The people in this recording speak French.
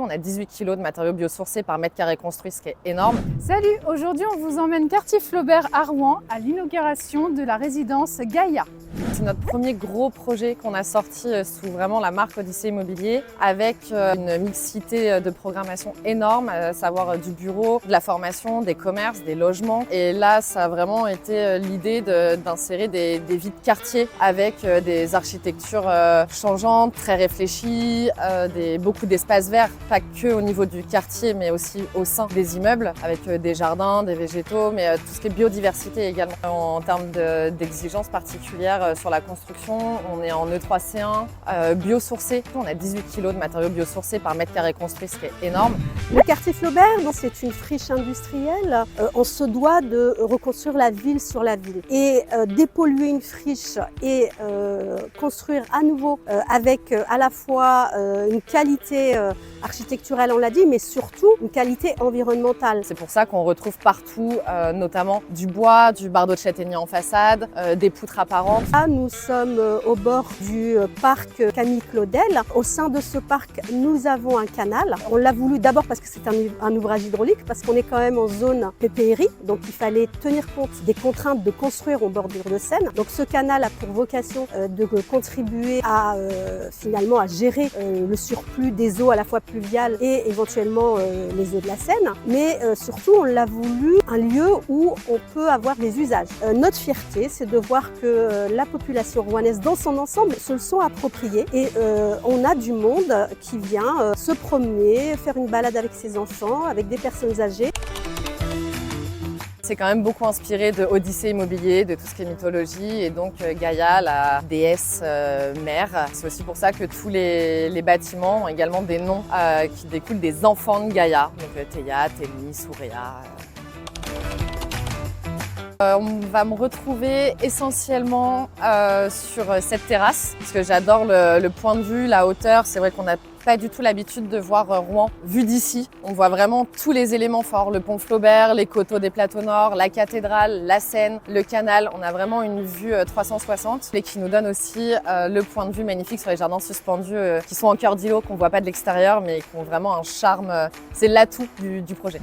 On a 18 kg de matériaux biosourcés par mètre carré construit, ce qui est énorme. Salut, aujourd'hui on vous emmène quartier Flaubert à Rouen à l'inauguration de la résidence Gaïa. C'est notre premier gros projet qu'on a sorti sous vraiment la marque Odyssée Immobilier avec une mixité de programmation énorme, à savoir du bureau, de la formation, des commerces, des logements. Et là, ça a vraiment été l'idée d'insérer des vies de quartier avec des architectures changeantes, très réfléchies, beaucoup d'espaces verts, pas que au niveau du quartier, mais aussi au sein des immeubles, avec des jardins, des végétaux, mais tout ce qui est biodiversité également. En termes d'exigences particulières sur la construction, on est en E3C1 biosourcé. On a 18 kg de matériaux biosourcés par mètre carré construit, ce qui est énorme. Le quartier Flaubert, c'est une friche industrielle. On se doit de reconstruire la ville sur la ville. Et dépolluer une friche et construire à nouveau avec à la fois une qualité architecturale, on l'a dit, mais surtout une qualité environnementale. C'est pour ça qu'on retrouve partout, notamment du bois, du bardeau de châtaignier en façade, des poutres apparentes. Là, nous sommes au bord du parc Camille Claudel. Au sein de ce parc, nous avons un canal. On l'a voulu d'abord parce que c'est un ouvrage hydraulique, parce qu'on est quand même en zone PPRI, donc il fallait tenir compte des contraintes de construire en bordure de Seine. Donc ce canal a pour vocation de contribuer à finalement à gérer le surplus des eaux à la fois pluviales et éventuellement les eaux de la Seine. Mais surtout, on l'a voulu un lieu où on peut avoir des usages. Notre fierté, c'est de voir que la population rouennaise dans son ensemble se le sont appropriés et on a du monde qui vient se promener, faire une balade avec ses enfants, avec des personnes âgées. C'est quand même beaucoup inspiré de Odyssée Immobilier, de tout ce qui est mythologie, et donc Gaïa, la déesse mère. C'est aussi pour ça que tous les bâtiments ont également des noms qui découlent des enfants de Gaïa, donc Théia, Thémi, Souréa. On va me retrouver essentiellement sur cette terrasse, parce que j'adore le point de vue, la hauteur. C'est vrai qu'on n'a pas du tout l'habitude de voir Rouen vu d'ici. On voit vraiment tous les éléments forts, le pont Flaubert, les coteaux des plateaux nord, la cathédrale, la Seine, le canal. On a vraiment une vue 360 et qui nous donne aussi le point de vue magnifique sur les jardins suspendus qui sont en cœur d'îlot, qu'on ne voit pas de l'extérieur mais qui ont vraiment un charme. C'est l'atout du projet.